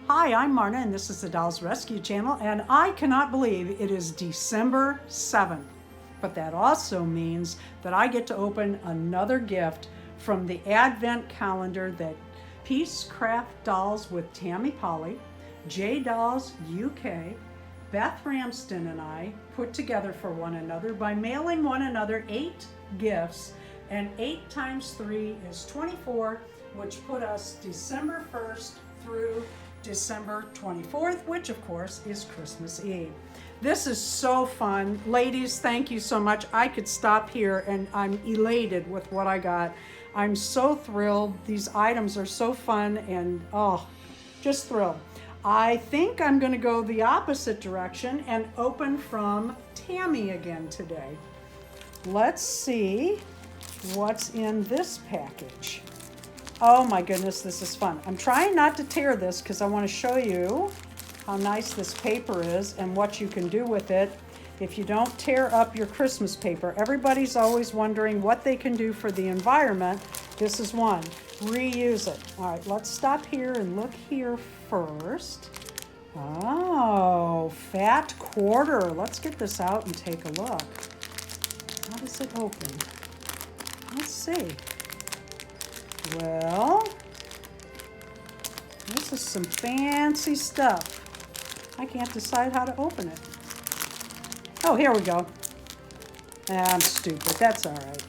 Hi, I'm Marna and this is the Dolls Rescue Channel, and I cannot believe it is December 7th. But that also means that I get to open another gift from the Advent calendar that Peace Craft Dolls with Tammy Powley, J Dolls UK, Beth Ramsden and I put together for one another by mailing one another 8 gifts, and 8 times 3 is 24, which put us December 1st through December 24th, which of course is Christmas Eve. This is so fun. Ladies, thank you so much. I could stop here and I'm elated with what I got. I'm so thrilled. These items are so fun and just thrilled. I think I'm going to go the opposite direction and open from Tammy again today. Let's see what's in this package. Oh my goodness, this is fun. I'm trying not to tear this because I want to show you how nice this paper is and what you can do with it if you don't tear up your Christmas paper. Everybody's always wondering what they can do for the environment. This is one. Reuse it. All right, let's stop here and look here first. Oh, fat quarter. Let's get this out and take a look. How does it open? Let's see. Well, this is some fancy stuff. I can't decide how to open it. Oh, here we go. I'm stupid. That's all right.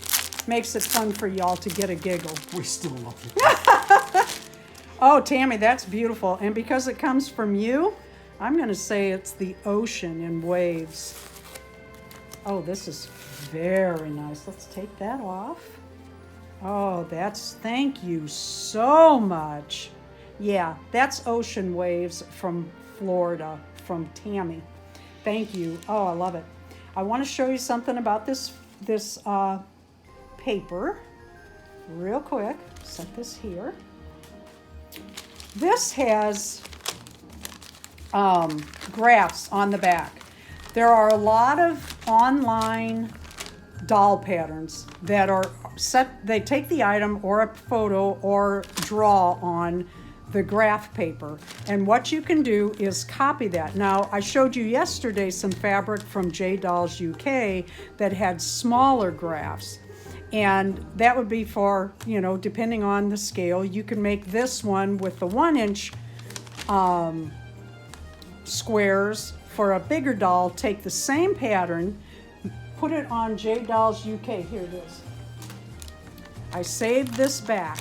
Makes it fun for y'all to get a giggle. We still love you. Oh, Tammy, that's beautiful. And because it comes from you, I'm going to say it's the ocean in waves. Oh, this is very nice. Let's take that off. Oh, thank you so much. Yeah, that's ocean waves from Florida, from Tammy. Thank you. Oh, I love it. I want to show you something about this paper real quick. Set this here. This has graphs on the back. There are a lot of online doll patterns that are set. They take the item or a photo or draw on the graph paper, and what you can do is copy that. Now, I showed you yesterday some fabric from J Dolls UK that had smaller graphs, and that would be for, depending on the scale. You can make this one with the 1-inch squares. For a bigger doll, take the same pattern, put it on J Dolls UK. Here it is. I saved this back.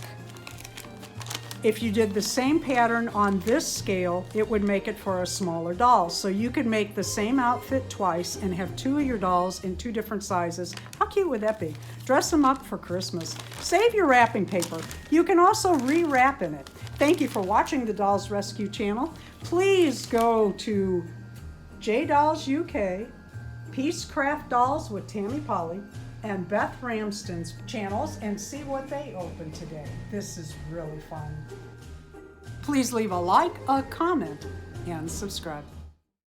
If you did the same pattern on this scale, it would make it for a smaller doll. So you could make the same outfit twice and have 2 of your dolls in 2 different sizes. How cute would that be? Dress them up for Christmas. Save your wrapping paper. You can also re-wrap in it. Thank you for watching the Dolls Rescue Channel. Please go to J Dolls UK, Peace Craft Dolls with Tammy Powley, and Beth Ramsden's channels and see what they open today. This is really fun. Please leave a like, a comment, and subscribe.